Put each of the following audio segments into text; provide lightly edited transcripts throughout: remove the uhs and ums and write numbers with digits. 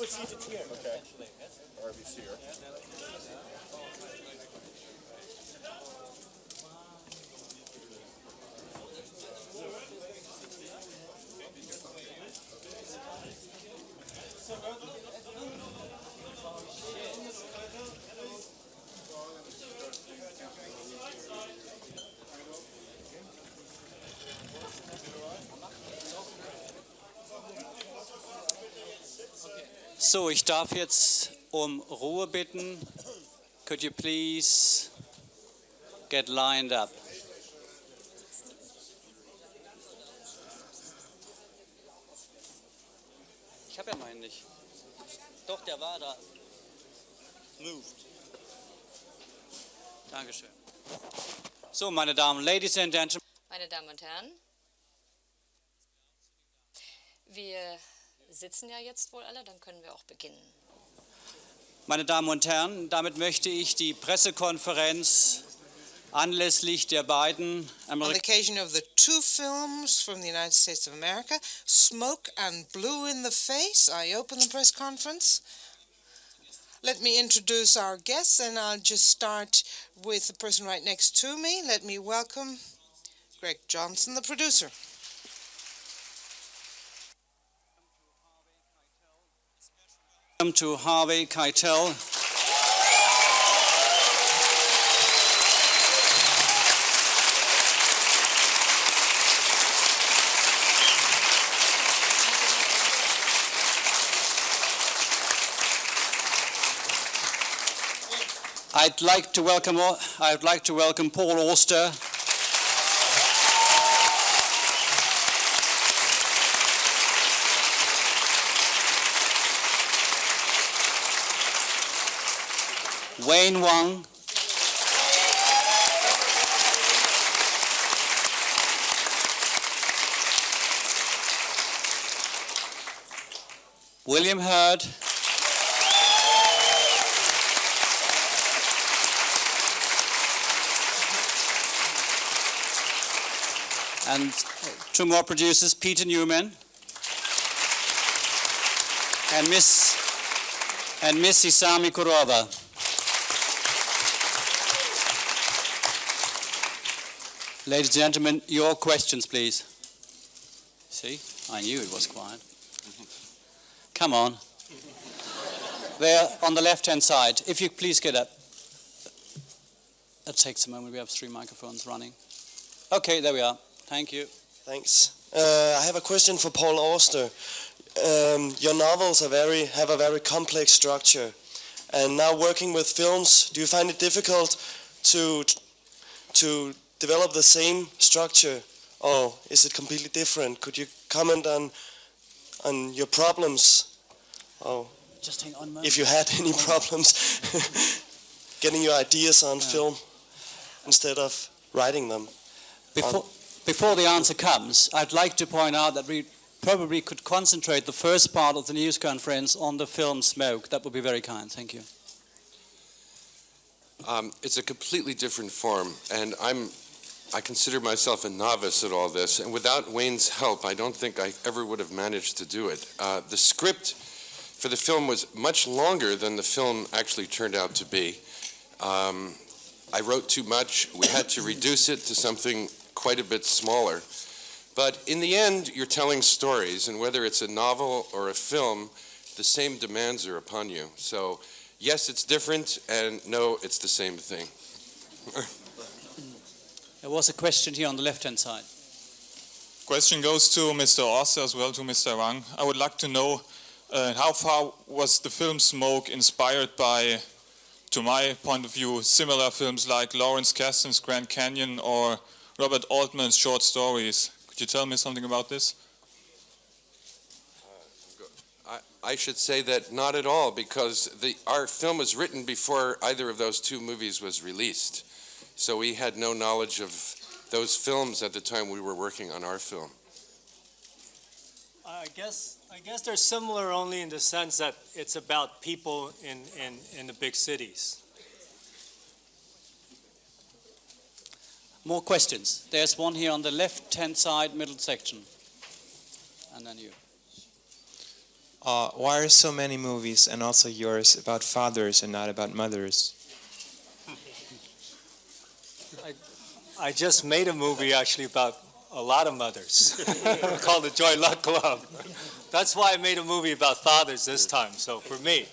seated here. Okay. Harvey's here. So, ich darf jetzt um Ruhe bitten. Could you please get lined up? Ich habe ja meinen nicht. Doch, der war da. Moved. Dankeschön. So, meine Damen, Ladies and Gentlemen. Meine Damen und Herren, wir sitzen ja jetzt wohl alle, dann können wir auch beginnen. Meine Damen und Herren, damit möchte ich die Pressekonferenz anlässlich der beiden On the occasion of the two films from the United States of America, Smoke and Blue in the Face, I open the press conference. Let me introduce our guests, and I'll just start with the person right next to me. Let me welcome Greg Johnson, the producer. Welcome to Harvey Keitel. I'd like to welcome Paul Auster. Wang. William Hurd. And two more producers, Peter Newman and Miss Hisami Kuroiwa. Ladies and gentlemen, your questions, please. See, I knew it was quiet. Come on. There on the left-hand side. If you please get up. That takes a moment. We have 3 microphones running. Okay, there we are. Thank you. Thanks. I have a question for Paul Auster. Your novels have a very complex structure, and now working with films, do you find it difficult to develop the same structure, or is it completely different? Could you comment on your problems? Oh, just hang on a moment. If you had any problems getting your ideas on film instead of writing them. Before the answer comes, I'd like to point out that we probably could concentrate the first part of the news conference on the film Smoke. That would be very kind. Thank you. It's a completely different form, and I consider myself a novice at all this, and without Wayne's help, I don't think I ever would have managed to do it. The script for the film was much longer than the film actually turned out to be. I wrote too much. We had to reduce it to something quite a bit smaller. But in the end, you're telling stories, and whether it's a novel or a film, the same demands are upon you. So, yes, it's different, and no, it's the same thing. There was a question here on the left-hand side. Question goes to Mr. Auster as well, to Mr. Wang. I would like to know how far was the film Smoke inspired by, to my point of view, similar films like Lawrence Kasdan's Grand Canyon or Robert Altman's short stories. Could you tell me something about this? I should say that not at all, because our film was written before either of those two movies was released. So we had no knowledge of those films at the time we were working on our film. I guess they're similar only in the sense that it's about people in the big cities. More questions. There's one here on the left-hand side, middle section. And then you. Why are so many movies, and also yours, about fathers and not about mothers? I just made a movie actually about a lot of mothers called The Joy Luck Club. That's why I made a movie about fathers this time, so for me.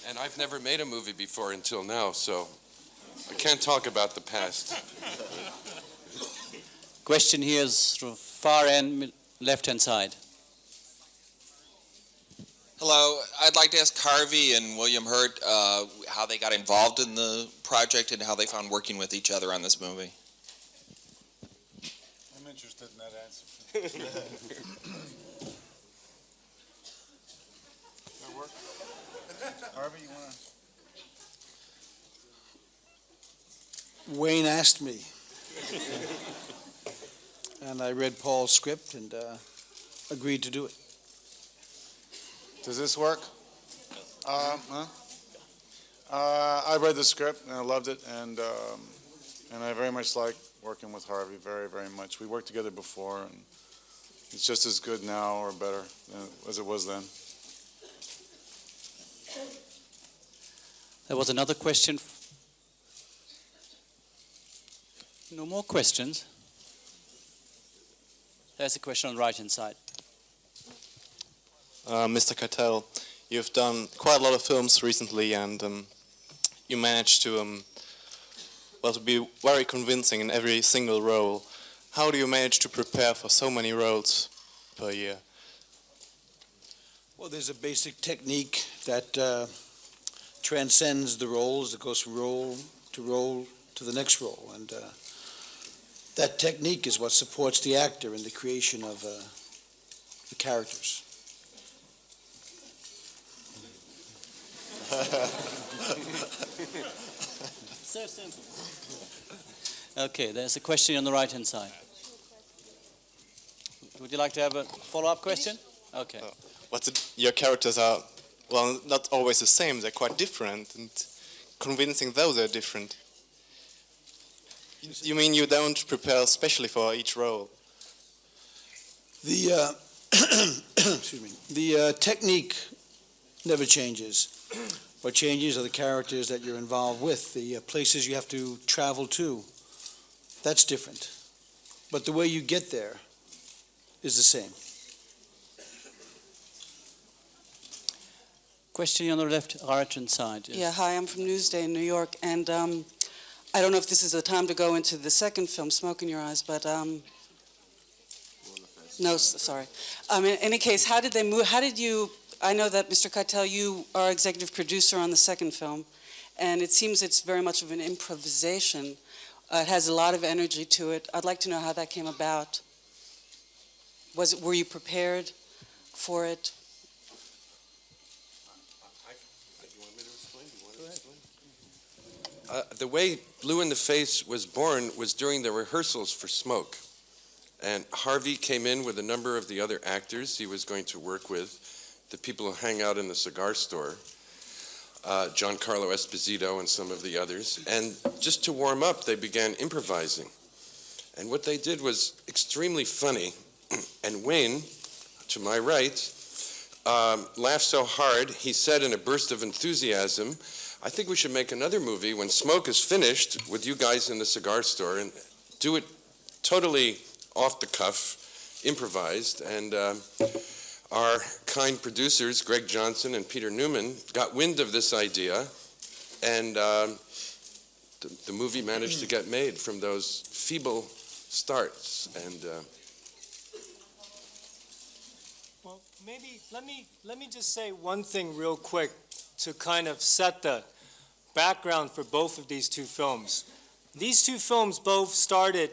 And I've never made a movie before until now, so I can't talk about the past. Question here is from far end, left-hand side. Hello, I'd like to ask Harvey and William Hurt how they got involved in the project and how they found working with each other on this movie. I'm interested in that answer. That work? Harvey, you want to? Wayne asked me. And I read Paul's script and agreed to do it. Does this work? I read the script and I loved it, and I very much like working with Harvey, very, very much. We worked together before, and it's just as good now or better as it was then. There was another question. No more questions? There's a question on the right-hand side. Mr. Keitel, you've done quite a lot of films recently, and you managed to be very convincing in every single role. How do you manage to prepare for so many roles per year? Well, there's a basic technique that transcends the roles. It goes from role to the next role. And that technique is what supports the actor in the creation of the characters. So simple. Okay, there's a question on the right-hand side. Would you like to have a follow-up question? Okay. Your characters are, well, not always the same. They're quite different, and convincing those are different. You mean you don't prepare especially for each role? The excuse me. The technique never changes. What changes are the characters that you're involved with, the places you have to travel to. That's different. But the way you get there is the same. Question on the right-hand side. Yes. Yeah, hi, I'm from Newsday in New York, and I don't know if this is the time to go into the second film, Smoke in Your Eyes, but no, sorry. In any case, how did they move? How did you? I know that Mr. Keitel, you are executive producer on the second film, and it seems it's very much of an improvisation. It has a lot of energy to it. I'd like to know how that came about. Were you prepared for it? The way Blue in the Face was born was during the rehearsals for Smoke. And Harvey came in with a number of the other actors he was going to work with, the people who hang out in the cigar store, Giancarlo Esposito and some of the others. And just to warm up, they began improvising. And what they did was extremely funny. And Wayne, to my right, laughed so hard, he said in a burst of enthusiasm, I think we should make another movie when Smoke is finished with you guys in the cigar store and do it totally off the cuff, improvised. And our kind producers, Greg Johnson and Peter Newman, got wind of this idea, and the movie managed to get made from those feeble starts. And well, maybe let me just say one thing real quick to kind of set the background for both of these two films. These two films both started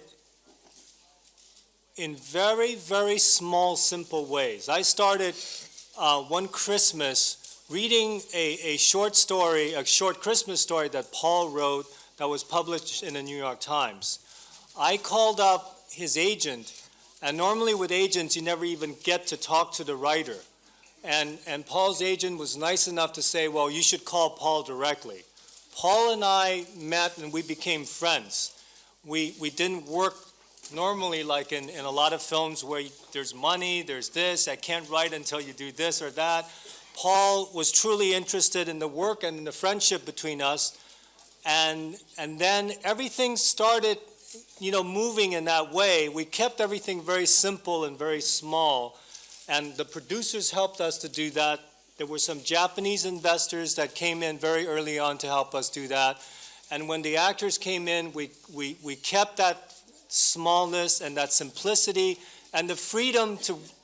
in very, very small, simple ways. I started one Christmas reading a short story, a short Christmas story that Paul wrote that was published in the New York Times. I called up his agent, and normally with agents you never even get to talk to the writer. And Paul's agent was nice enough to say, well, you should call Paul directly. Paul and I met and we became friends. We didn't work Normally, like in a lot of films where there's money, there's this, I can't write until you do this or that. Paul was truly interested in the work and in the friendship between us. And then everything started, moving in that way. We kept everything very simple and very small. And the producers helped us to do that. There were some Japanese investors that came in very early on to help us do that. And when the actors came in, we kept that smallness and that simplicity and the freedom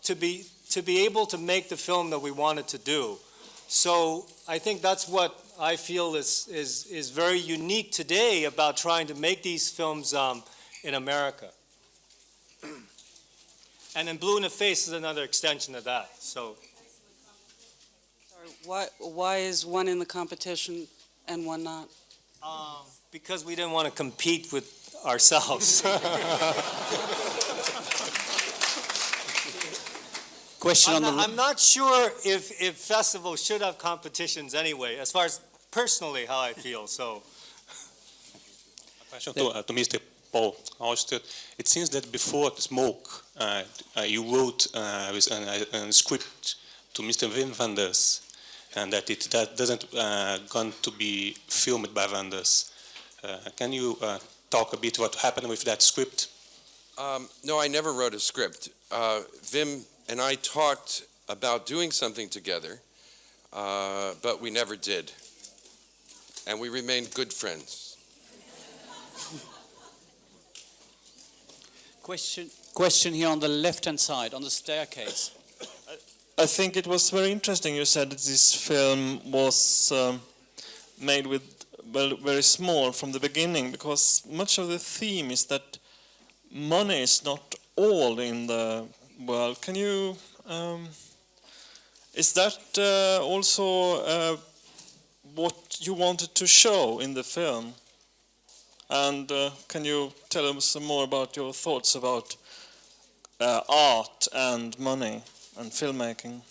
to be able to make the film that we wanted to do. So I think that's what I feel is very unique today about trying to make these films in America. And then Blue in the Face is another extension of that. So, Sorry, why is one in the competition and one not? because we didn't want to compete with ourselves. Question on the... I'm not sure if festivals should have competitions anyway, as far as personally how I feel, so. A question to Mr. Paul Auster. It seems that before Smoke, you wrote a script to Mr. Wim Wenders, and that doesn't going to be filmed by Wenders. Can you talk a bit what happened with that script? No, I never wrote a script. Wim and I talked about doing something together, but we never did. And we remained good friends. Question here on the left-hand side, on the staircase. I think it was very interesting. You said that this film was made with very small from the beginning, because much of the theme is that money is not all in the world. Can you? Is that also what you wanted to show in the film? And can you tell us some more about your thoughts about art and money and filmmaking?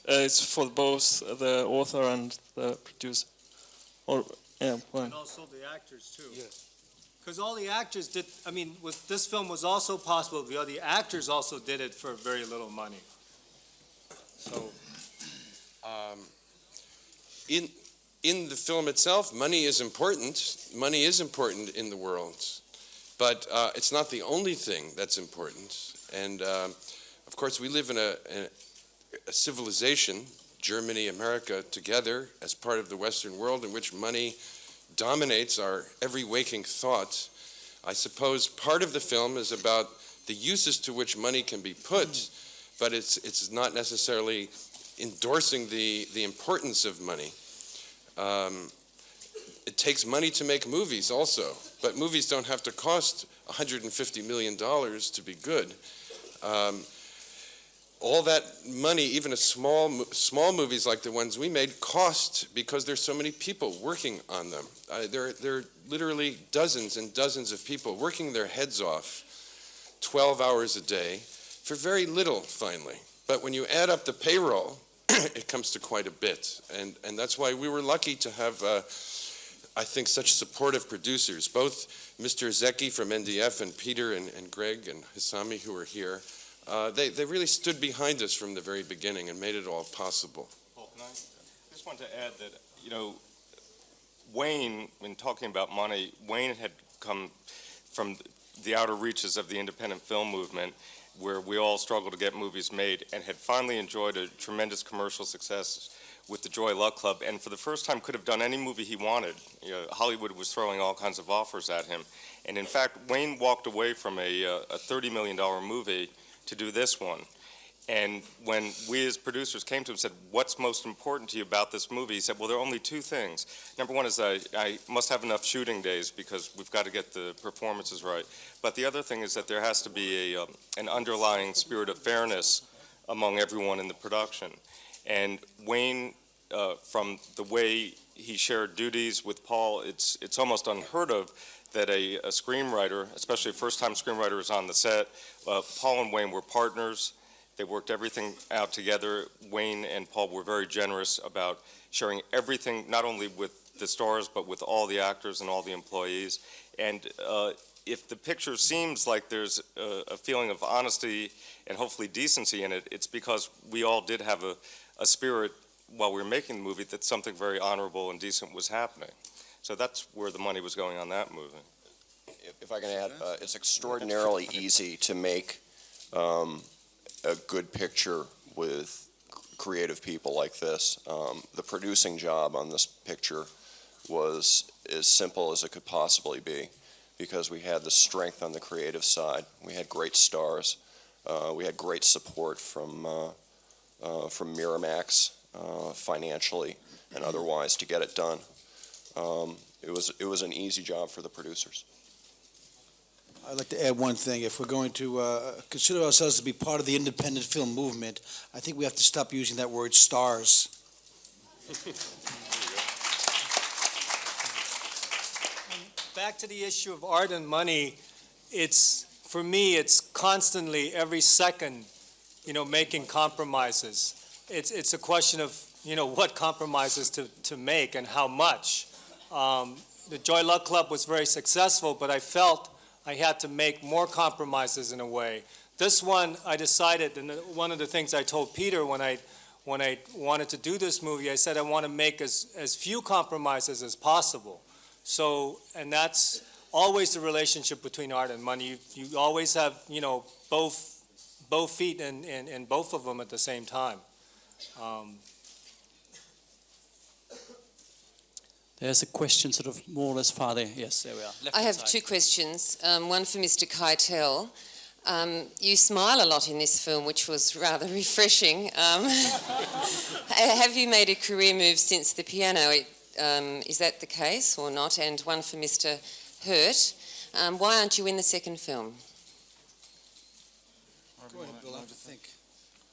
It's for both the author and the producer. Or yeah, well. And also the actors too. Yes. Because all the actors did. I mean, this film was also possible because the actors also did it for very little money. So. In the film itself, money is important. Money is important in the world, but it's not the only thing that's important. And of course, we live in a civilization, Germany, America, together as part of the Western world, in which money dominates our every waking thought. I suppose part of the film is about the uses to which money can be put, but it's not necessarily endorsing the importance of money. It takes money to make movies also, but movies don't have to cost $150 million to be good. All that money, even a small movies like the ones we made, cost because there's so many people working on them. There are literally dozens and dozens of people working their heads off 12 hours a day for very little, finally. But when you add up the payroll, it comes to quite a bit. And that's why we were lucky to have, I think, such supportive producers, both Mr. Zecchi from NDF and Peter and Greg and Hisami, who are here. They really stood behind us from the very beginning and made it all possible. Paul, can I just want to add that, Wayne, when talking about money, Wayne had come from the outer reaches of the independent film movement, where we all struggled to get movies made, and had finally enjoyed a tremendous commercial success with the Joy Luck Club, and for the first time could have done any movie he wanted. Hollywood was throwing all kinds of offers at him. And in fact, Wayne walked away from a $30 million movie to do this one. And when we as producers came to him and said, what's most important to you about this movie? He said, well, there are only two things. Number one is I must have enough shooting days because we've got to get the performances right. But the other thing is that there has to be an underlying spirit of fairness among everyone in the production. And Wayne, from the way he shared duties with Paul, it's almost unheard of that a screenwriter, especially a first-time screenwriter, is on the set. Paul and Wayne were partners. They worked everything out together. Wayne and Paul were very generous about sharing everything, not only with the stars, but with all the actors and all the employees. And if the picture seems like there's a feeling of honesty and hopefully decency in it, it's because we all did have a spirit while we were making the movie that something very honorable and decent was happening. So that's where the money was going on that movie. If I can add, it's extraordinarily easy to make a good picture with creative people like this. The producing job on this picture was as simple as it could possibly be, because we had the strength on the creative side. We had great stars. We had great support from Miramax, financially and otherwise, to get it done. It was an easy job for the producers. I'd like to add one thing. If we're going to consider ourselves to be part of the independent film movement, I think we have to stop using that word stars. Back to the issue of art and money, for me, it's constantly, every second, making compromises. It's a question of, what compromises to make and how much. The Joy Luck Club was very successful, but I felt I had to make more compromises in a way. This one, I decided, and one of the things I told Peter when I wanted to do this movie, I said I want to make as few compromises as possible. So, and that's always the relationship between art and money. You always have, both feet in both of them at the same time. There's a question sort of more or less far there. Yes, there we are. I have two questions. One for Mr. Keitel. You smile a lot in this film, which was rather refreshing. Have you made a career move since the piano? Is that the case or not? And one for Mr. Hurt. Why aren't you in the second film? Go ahead, Bill. I have to think.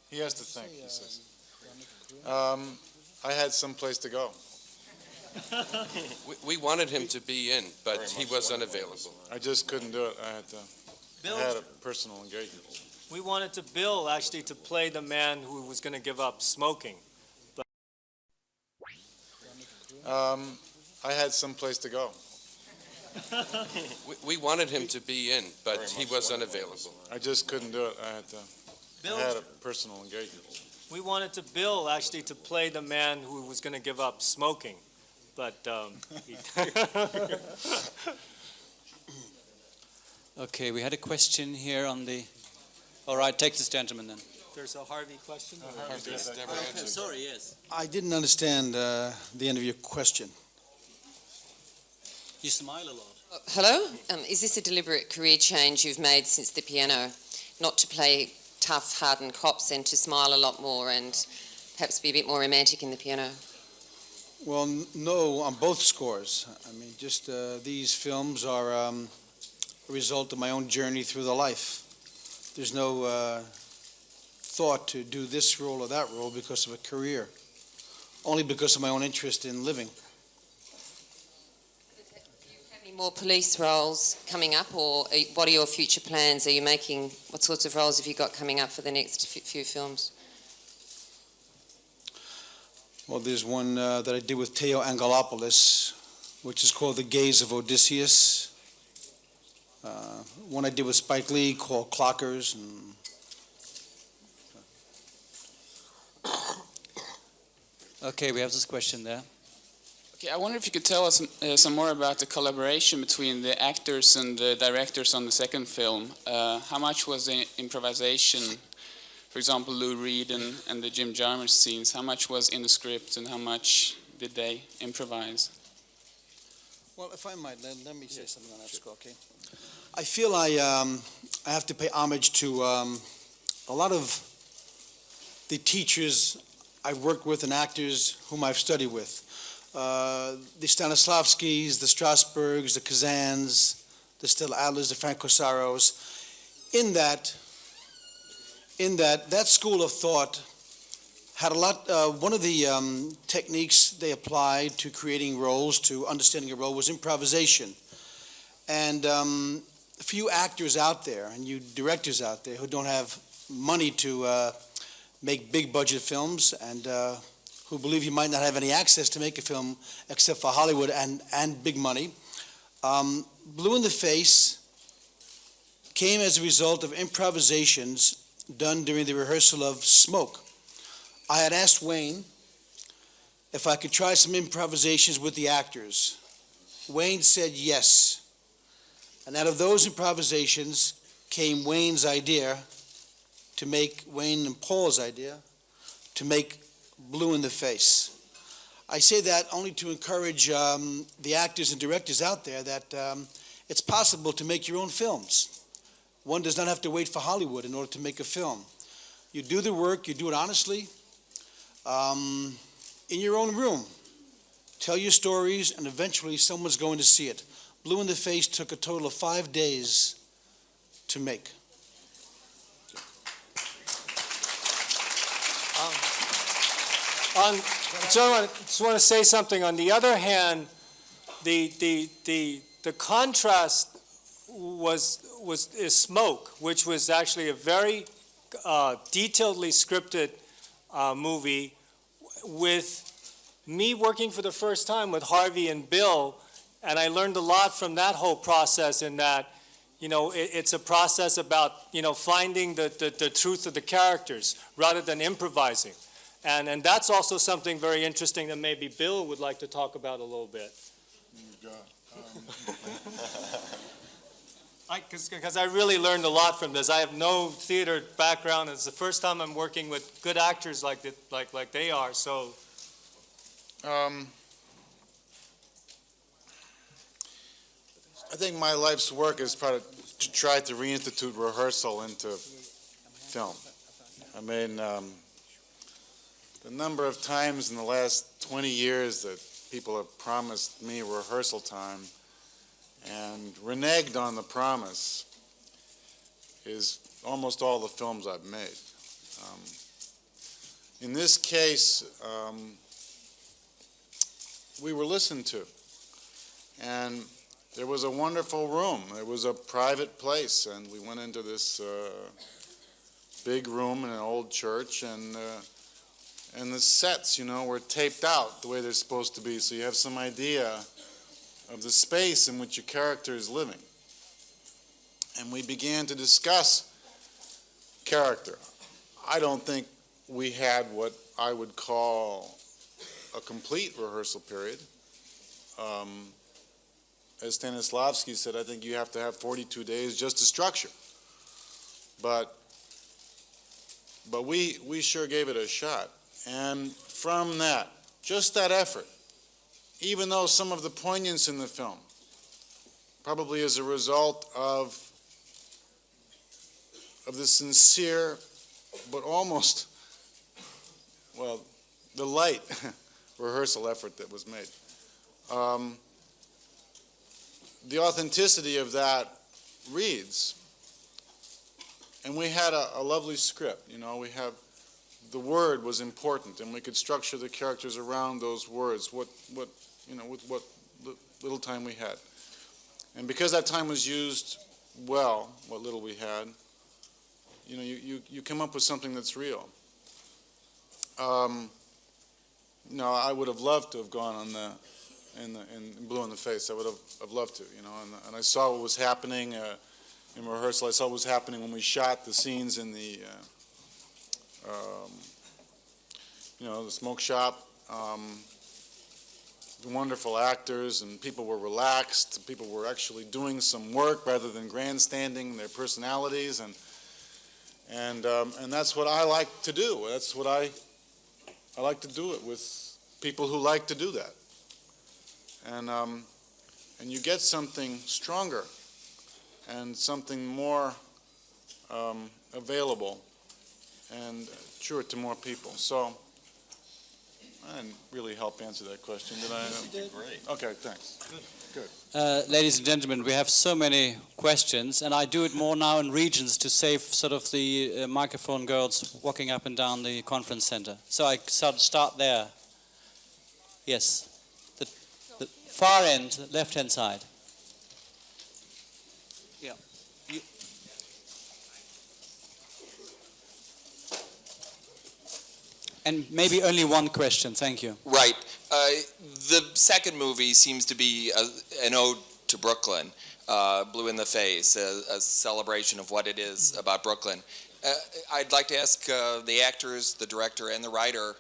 He has to think, he says. I had someplace to go. We wanted him to be in, but he was unavailable. I just couldn't do it. I had a personal engagement. We wanted Bill actually to play the man who was going to give up smoking. But I had someplace to go. We wanted him to be in, but he was unavailable. I just couldn't do it. I had a personal engagement. We wanted Bill actually to play the man who was going to give up smoking. But Okay, we had a question here on the... All right, take this gentleman then. There's a Harvey question? Sorry, yes. I didn't understand the end of your question. You smile a lot. Hello? Is this a deliberate career change you've made since the piano? Not to play tough, hardened cops and to smile a lot more and perhaps be a bit more romantic in the piano? Well, no, on both scores. I mean, just these films are a result of my own journey through the life. There's no thought to do this role or that role because of a career, only because of my own interest in living. Do you have any more police roles coming up, or what are your future plans? What sorts of roles have you got coming up for the next few films? Well, there's one that I did with Theo Angelopoulos, which is called The Gaze of Odysseus. One I did with Spike Lee called Clockers. Okay, we have this question there. Okay, I wonder if you could tell us some more about the collaboration between the actors and the directors on the second film. How much was the improvisation? For example, Lou Reed and the Jim Jarmusch scenes, how much was in the script and how much did they improvise? Well, if I might, let me say something on that score, okay? I feel I have to pay homage to a lot of the teachers I've worked with and actors whom I've studied with. The Stanislavskis, the Strasbergs, the Kazans, the Stella Adlers, the Frank Cosaros. In that school of thought had a lot, one of the techniques they applied to creating roles, to understanding a role, was improvisation. And a few actors out there, and you directors out there, who don't have money to make big budget films, and who believe you might not have any access to make a film except for Hollywood and big money, Blue in the Face came as a result of improvisations done during the rehearsal of Smoke. I had asked Wayne if I could try some improvisations with the actors. Wayne said yes. And out of those improvisations came Wayne's idea to make, Wayne and Paul's idea, to make Blue in the Face. I say that only to encourage the actors and directors out there that it's possible to make your own films. One does not have to wait for Hollywood in order to make a film. You do the work, you do it honestly, in your own room. Tell your stories, and eventually someone's going to see it. Blue in the Face took a total of 5 days to make. I just want to say something. On the other hand, the contrast is Smoke, which was actually a very detailedly scripted movie, with me working for the first time with Harvey and Bill, and I learned a lot from that whole process. In that, it's a process about finding the truth of the characters rather than improvising. And that's also something very interesting that maybe Bill would like to talk about a little bit. Because I really learned a lot from this. I have no theater background. It's the first time I'm working with good actors like they are. So, I think my life's work is to try to reinstitute rehearsal into film. I mean, the number of times in the last 20 years that people have promised me rehearsal time and reneged on the promise is almost all the films I've made. In this case, we were listened to, and there was a wonderful room. It was a private place, and we went into this big room in an old church, and the sets, were taped out the way they're supposed to be, so you have some idea of the space in which your character is living. And we began to discuss character. I don't think we had what I would call a complete rehearsal period. As Stanislavski said, I think you have to have 42 days just to structure. But we sure gave it a shot. And from that, just that effort, even though some of the poignance in the film probably is a result of the sincere, but almost, the light rehearsal effort that was made. The authenticity of that reads, and we had a lovely script, we have, the word was important, and we could structure the characters around those words, with what little time we had. And because that time was used well, what little we had, you come up with something that's real. I would have loved to have gone on in Blue in the Face. I would have loved to, and I saw what was happening in rehearsal. I saw what was happening when we shot the scenes in the the smoke shop. The wonderful actors, and people were relaxed. People were actually doing some work rather than grandstanding their personalities, and that's what I like to do. That's what I like to do it with people who like to do that, and you get something stronger and something more available and sure to more people. So I didn't really help answer that question, did I? You did great. Okay, thanks. Good. Ladies and gentlemen, we have so many questions, and I do it more now in regions to save sort of the microphone girls walking up and down the conference center. So I start there. Yes, the far end, left-hand side. Yeah. And maybe only one question, thank you. Right. The second movie seems to be an ode to Brooklyn. Blue in the Face, a celebration of what it is about Brooklyn. I'd like to ask the actors, the director, and the writer,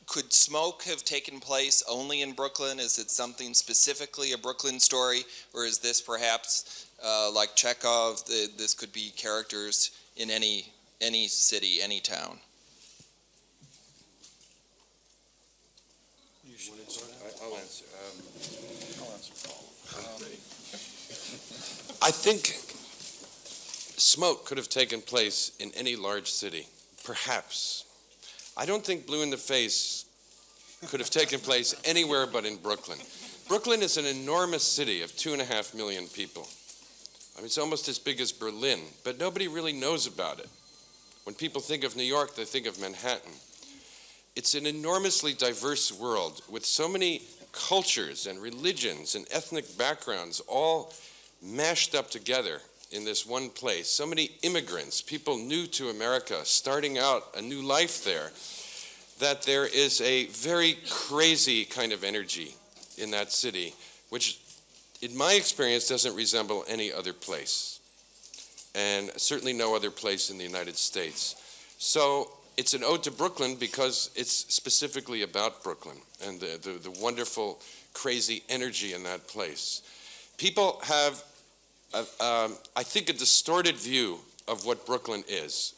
could Smoke have taken place only in Brooklyn? Is it something specifically a Brooklyn story, or is this perhaps like Chekhov, this could be characters in any city, any town? I'll answer. I think Smoke could have taken place in any large city, perhaps. I don't think Blue in the Face could have taken place anywhere but in Brooklyn. Brooklyn is an enormous city of 2.5 million people. I mean, it's almost as big as Berlin, but nobody really knows about it. When people think of New York, they think of Manhattan. It's an enormously diverse world with so many cultures and religions and ethnic backgrounds all mashed up together in this one place. So many immigrants, people new to America, starting out a new life there, that there is a very crazy kind of energy in that city, which in my experience doesn't resemble any other place, and certainly no other place in the United States. So it's an ode to Brooklyn because it's specifically about Brooklyn and the wonderful, crazy energy in that place. People have, I think, a distorted view of what Brooklyn is.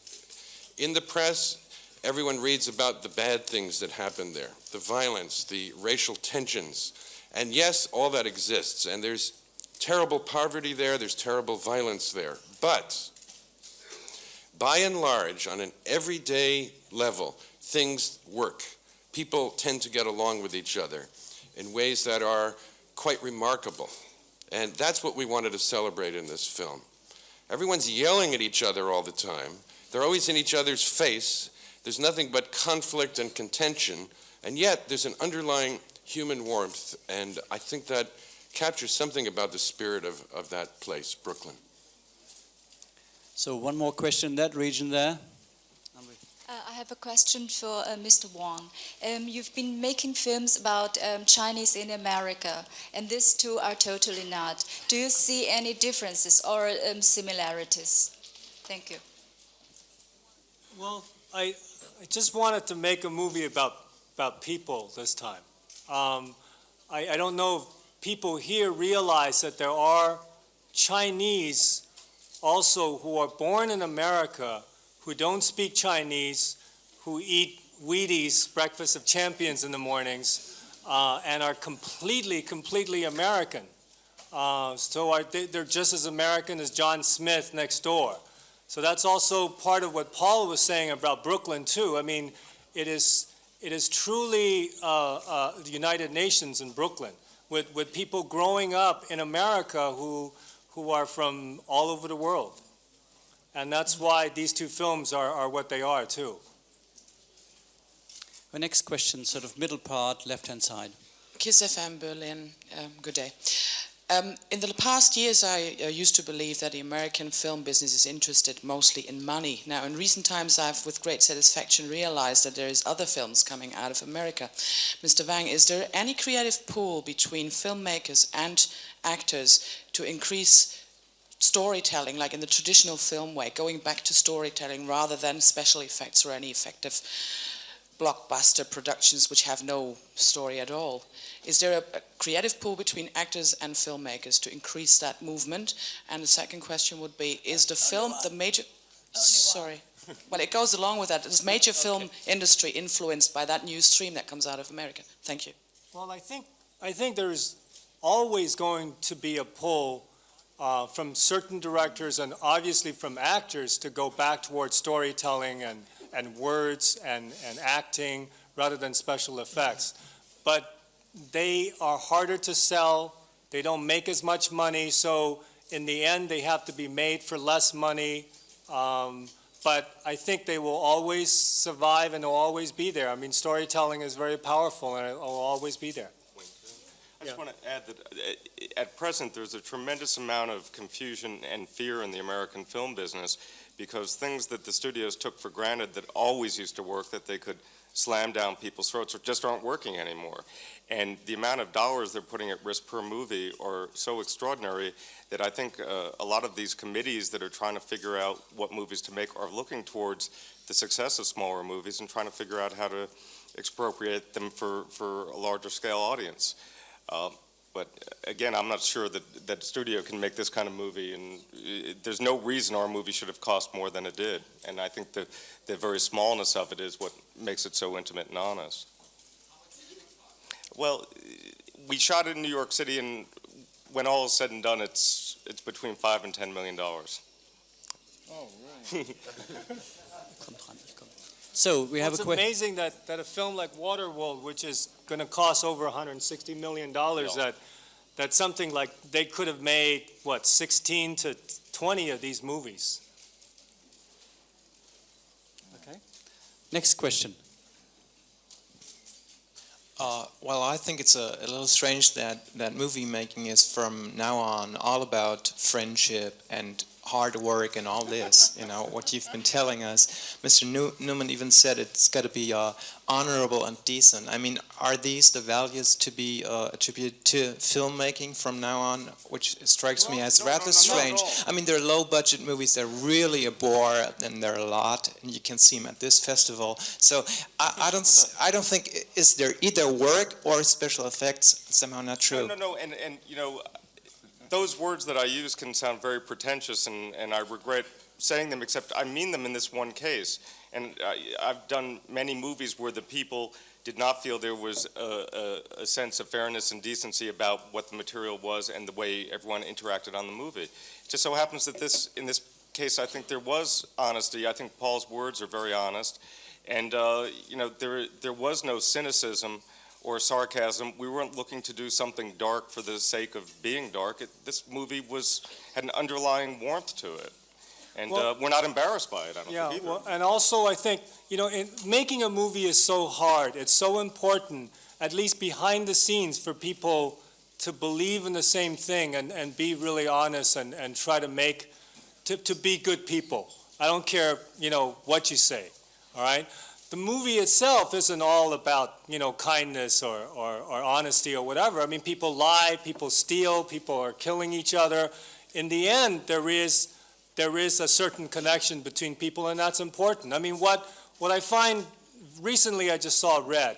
In the press, everyone reads about the bad things that happen there, the violence, the racial tensions. And yes, all that exists, and there's terrible poverty there, there's terrible violence there. But by and large, on an everyday level, things work. People tend to get along with each other in ways that are quite remarkable. And that's what we wanted to celebrate in this film. Everyone's yelling at each other all the time. They're always in each other's face. There's nothing but conflict and contention. And yet, there's an underlying human warmth. And I think that captures something about the spirit of that place, Brooklyn. So one more question in that region there. I have a question for Mr. Wang. You've been making films about Chinese in America, and these two are totally not. Do you see any differences or similarities? Thank you. Well, I just wanted to make a movie about people this time. I don't know if people here realize that there are Chinese also who are born in America who don't speak Chinese, who eat Wheaties, breakfast of champions in the mornings, and are completely American. So they're just as American as John Smith next door. So that's also part of what Paul was saying about Brooklyn too. I mean, it is truly the United Nations in Brooklyn, with people growing up in America who are from all over the world. And that's why these two films are what they are, too. The next question, sort of middle part, left-hand side. KISS FM Berlin, good day. In the past years, I used to believe that the American film business is interested mostly in money. Now, in recent times, I've with great satisfaction realized that there is other films coming out of America. Mr. Wang, is there any creative pool between filmmakers and actors to increase storytelling, like in the traditional film way, going back to storytelling rather than special effects or any effective blockbuster productions which have no story at all? Is there a creative pool between actors and filmmakers to increase that movement? And the second question would be, is the film, the major... Sorry. Well, it goes along with that. Is major film industry influenced by that new stream that comes out of America? Thank you. Well, I think there's always going to be a pull from certain directors and obviously from actors to go back towards storytelling and words and acting rather than special effects. But they are harder to sell, they don't make as much money, so in the end they have to be made for less money. But I think they will always survive and they'll always be there. I mean, storytelling is very powerful and it will always be there. I just want to add that at present there's a tremendous amount of confusion and fear in the American film business because things that the studios took for granted that always used to work, that they could slam down people's throats, just aren't working anymore. And the amount of dollars they're putting at risk per movie are so extraordinary that I think a lot of these committees that are trying to figure out what movies to make are looking towards the success of smaller movies and trying to figure out how to expropriate them for a larger scale audience. But again, I'm not sure that the studio can make this kind of movie, and there's no reason our movie should have cost more than it did. And I think the very smallness of it is what makes it so intimate and honest. Well, we shot it in New York City, and when all is said and done, it's between $5 and $10 million. Oh, right. So we have It's a question. amazing that a film like Waterworld, which is going to cost over $160 million, that something like they could have made, 16 to 20 of these movies. Okay. Next question. Well, I think it's a little strange that movie making is from now on all about friendship and hard work and all this, what you've been telling us. Mr. Newman even said it's got to be honorable and decent. I mean, are these the values to be attributed to filmmaking from now on, which strikes me as rather strange. I mean, they're low-budget movies, they're really a bore, and they're a lot, and you can see them at this festival. So I don't think, is there either work or special effects? Somehow not true. No, and those words that I use can sound very pretentious, and I regret saying them, except I mean them in this one case. And I've done many movies where the people did not feel there was a sense of fairness and decency about what the material was and the way everyone interacted on the movie. It just so happens that in this case, I think there was honesty. I think Paul's words are very honest. And, there was no cynicism or sarcasm. We weren't looking to do something dark for the sake of being dark. This movie had an underlying warmth to it. And we're not embarrassed by it, I don't think either. Well, and also I think, making a movie is so hard. It's so important, at least behind the scenes, for people to believe in the same thing and be really honest and try to be good people. I don't care, what you say, all right? The movie itself isn't all about, kindness or honesty or whatever. I mean, people lie, people steal, people are killing each other. In the end, there is a certain connection between people, and that's important. I mean, what I find, recently I just saw Red,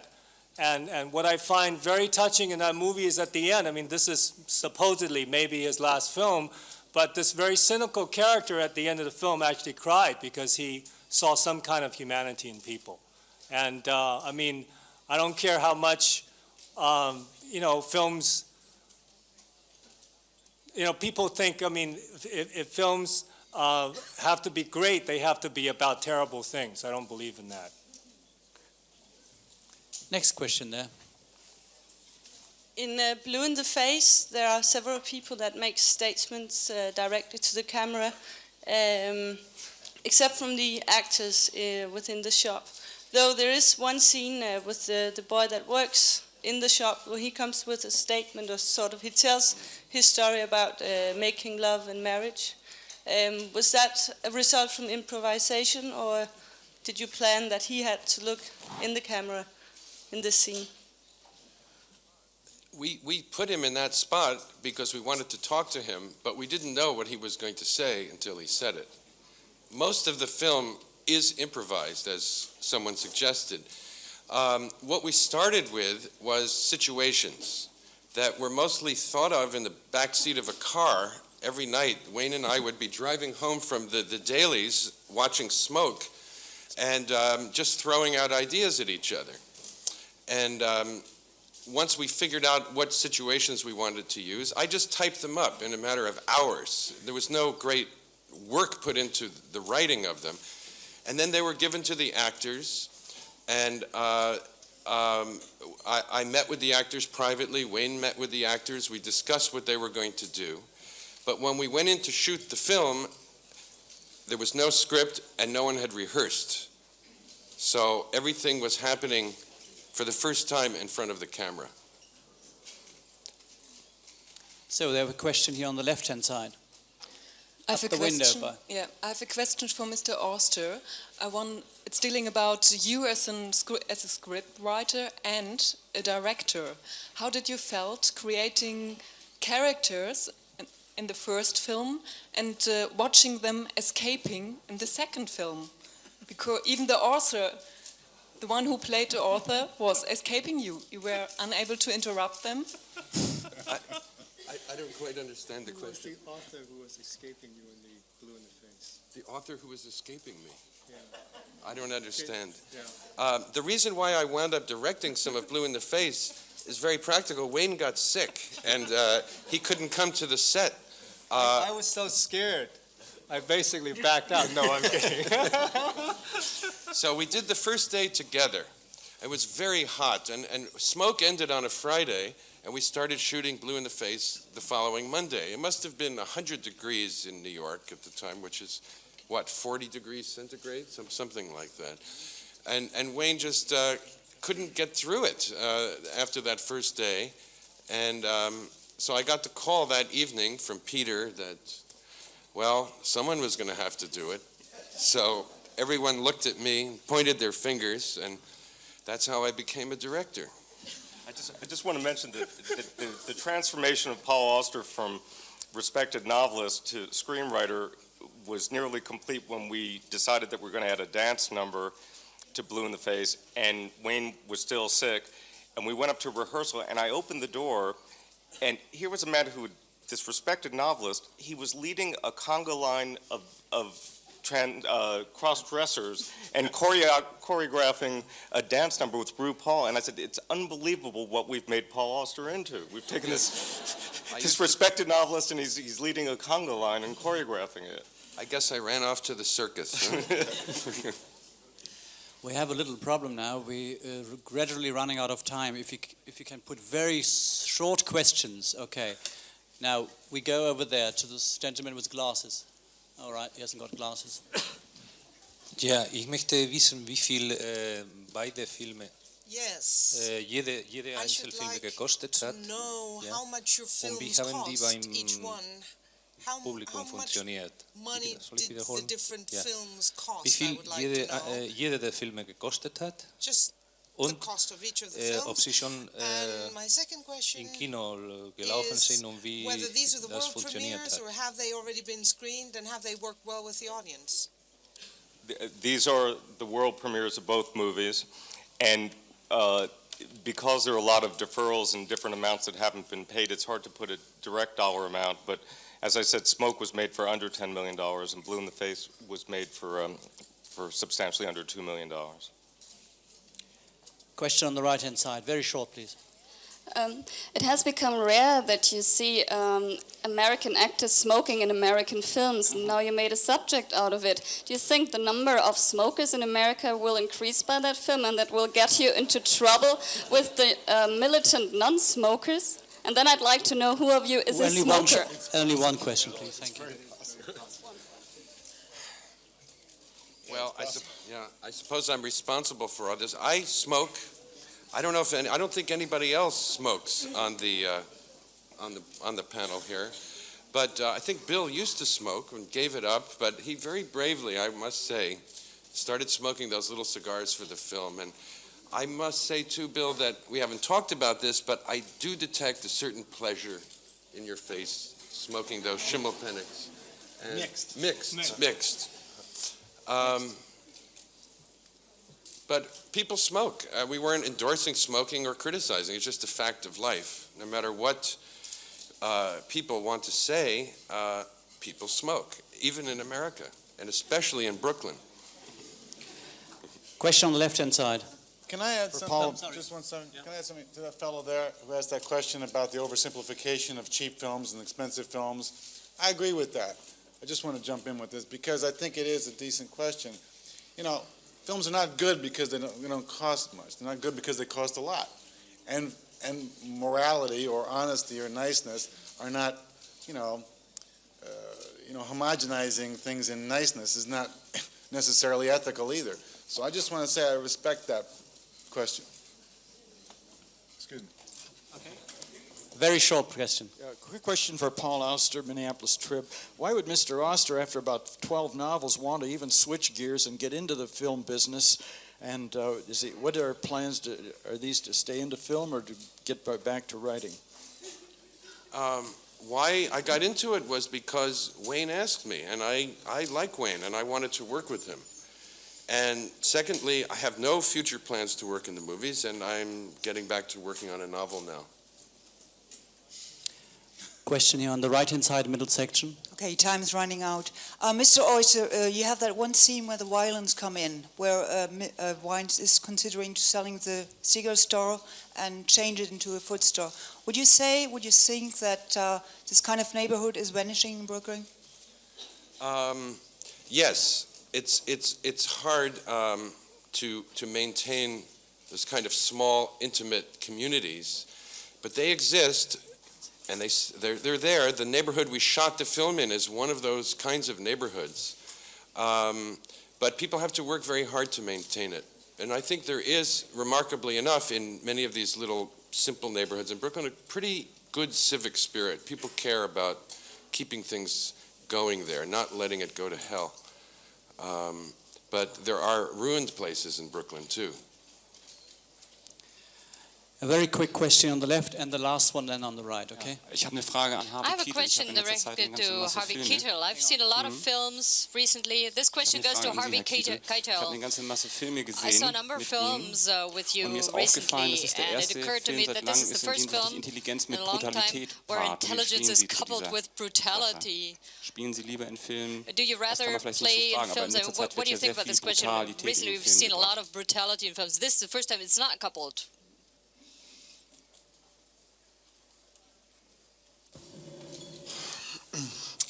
and what I find very touching in that movie is at the end, I mean, this is supposedly maybe his last film, but this very cynical character at the end of the film actually cried because he saw some kind of humanity in people. And, I mean, I don't care how much, films, people think, I mean, if films have to be great, they have to be about terrible things. I don't believe in that. Next question there. In Blue in the Face, there are several people that make statements directly to the camera, except from the actors within the shop. Though there is one scene with the boy that works in the shop where he comes with a statement, or he tells his story about making love and marriage. Was that a result from improvisation, or did you plan that he had to look in the camera in this scene? We put him in that spot because we wanted to talk to him, but we didn't know what he was going to say until he said it. Most of the film is improvised, as someone suggested. What we started with was situations that were mostly thought of in the back seat of a car. Every night, Wayne and I would be driving home from the dailies, watching Smoke, and just throwing out ideas at each other. And once we figured out what situations we wanted to use, I just typed them up in a matter of hours. There was no great work put into the writing of them. And then they were given to the actors, and I met with the actors privately. Wayne met with the actors. We discussed what they were going to do. But when we went in to shoot the film, there was no script and no one had rehearsed. So everything was happening for the first time in front of the camera. So they have a question here on the left-hand side. I have Up a the window, question. but- Yeah, I have a question for Mr. Auster. It's dealing about you as a script writer and a director. How did you felt creating characters in the first film and watching them escaping in the second film? Because even the author, the one who played the author, was escaping you. You were unable to interrupt them. I don't quite understand the question. The author who was escaping you in the Blue in the Face. The author who was escaping me. Yeah. I don't understand. Yeah. The reason why I wound up directing some of Blue in the Face is very practical. Wayne got sick, and he couldn't come to the set. I was so scared. I basically backed out. No, I'm kidding. So we did the first day together. It was very hot, and smoke ended on a Friday, and we started shooting Blue in the Face the following Monday. It must have been 100 degrees in New York at the time, which is, 40 degrees centigrade? Something like that. And Wayne just couldn't get through it after that first day. And so I got the call that evening from Peter that, well, someone was going to have to do it. So everyone looked at me, pointed their fingers, and that's how I became a director. I just want to mention that the transformation of Paul Auster from respected novelist to screenwriter was nearly complete when we decided that we were going to add a dance number to Blue in the Face, and Wayne was still sick, and we went up to rehearsal, and I opened the door, and here was a man who, this respected novelist, he was leading a conga line of cross-dressers and choreographing a dance number with RuPaul, and I said, it's unbelievable what we've made Paul Auster into. We've taken this respected novelist, and he's leading a conga line and choreographing it. I guess I ran off to the circus. We have a little problem now. We are gradually running out of time. If you can put very short questions, okay. Now we go over there to this gentleman with glasses. All right, he hasn't got glasses. Ja, ich möchte wissen, wie viel beide Filme, Yes. jede Einzelfilme gekostet hat. Ja. Und wie haben die beim Publikum funktioniert? Soll ich wiederholen? Ja. Wie viel jede der Filme gekostet hat? Und ob sie schon im Kino gelaufen sind und wie das funktioniert hat. These are the world premieres of both movies, and because there are a lot of deferrals and different amounts that haven't been paid, it's hard to put a direct dollar amount, but as I said, Smoke was made for under $10 million, and Blue in the Face was made for substantially under $2 million. Question on the right-hand side, very short, please. It has become rare that you see American actors smoking in American films. Now you made a subject out of it. Do you think the number of smokers in America will increase by that film, and that will get you into trouble with the militant non-smokers? And then I'd like to know who of you is a smoker. Only one question, please. Thank you. Well, I suppose I'm responsible for all this. I smoke. I don't know if I don't think anybody else smokes on the panel here, but I think Bill used to smoke and gave it up. But he very bravely, I must say, started smoking those little cigars for the film. And I must say too, Bill, that we haven't talked about this, but I do detect a certain pleasure in your face smoking those Schimmelpenninks. Mixed. But people smoke. We weren't endorsing smoking or criticizing. It's just a fact of life. No matter what people want to say, people smoke, even in America, and especially in Brooklyn. Question on the left-hand side. Can I add something? Just one second. Can I add something to that fellow there who asked that question about the oversimplification of cheap films and expensive films? I agree with that. I just want to jump in with this because I think it is a decent question. You know, films are not good because they don't cost much. They're not good because they cost a lot. And morality or honesty or niceness are not, homogenizing things in niceness is not necessarily ethical either. So I just want to say I respect that question. Excuse me. Okay. Very short question. Quick question for Paul Auster, Minneapolis Trib. Why would Mr. Auster, after about 12 novels, want to even switch gears and get into the film business? And what are plans? Are these to stay into film or to get back to writing? Why I got into it was because Wayne asked me, and I like Wayne, and I wanted to work with him. And secondly, I have no future plans to work in the movies, and I'm getting back to working on a novel now. Question here on the right-hand side, middle section. Okay, time's running out. Mr. Auster, you have that one scene where the violins come in, where Wang is considering selling the cigar store and change it into a food store. Would you think that this kind of neighborhood is vanishing in Brooklyn? Yes, it's hard to maintain this kind of small, intimate communities, but they exist. And they're there. The neighborhood we shot the film in is one of those kinds of neighborhoods. But people have to work very hard to maintain it. And I think there is, remarkably enough, in many of these little simple neighborhoods in Brooklyn, a pretty good civic spirit. People care about keeping things going there, not letting it go to hell. But there are ruined places in Brooklyn, too. A very quick question on the left and the last one then on the right, okay? I have a question directed to Harvey Keitel. I've seen a lot of films recently. This question goes to Harvey Keitel. I saw a number of films with you recently, and it occurred to me that this is the first film in a long time where intelligence is coupled with brutality. Do you rather play in films? What do you think about this question? Recently we've seen a lot of brutality in films. This is the first time it's not coupled.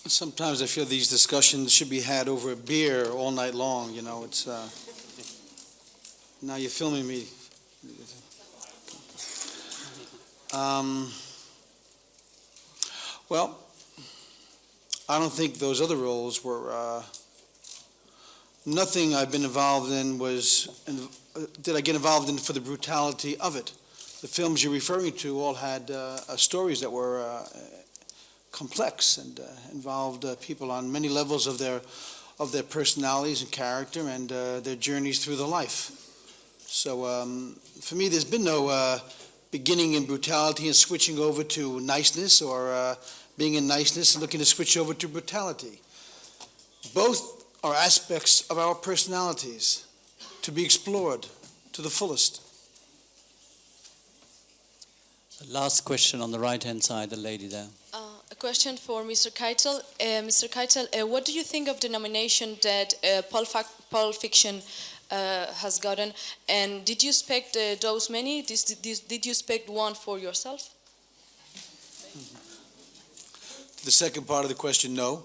Sometimes I feel these discussions should be had over a beer all night long, you know, it's, now you're filming me. Well, I don't think those other roles were, nothing I've been involved in did I get involved in for the brutality of it. The films you're referring to all had stories that were complex and involved people on many levels of their personalities and character and their journeys through the life. So for me, there's been no beginning in brutality and switching over to niceness, or being in niceness and looking to switch over to brutality. Both are aspects of our personalities to be explored to the fullest. The last question on the right-hand side, the lady there. A question for Mr. Keitel. Mr. Keitel, what do you think of the nomination that Pulp Fiction has gotten? And did you expect those many? Did you expect one for yourself? To the second part of the question, no.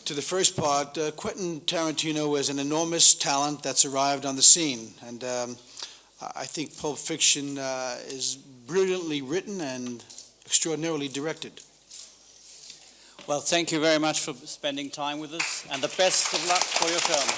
To the first part, Quentin Tarantino is an enormous talent that's arrived on the scene. And I think Pulp Fiction is brilliantly written and extraordinarily directed. Well, thank you very much for spending time with us, and the best of luck for your film.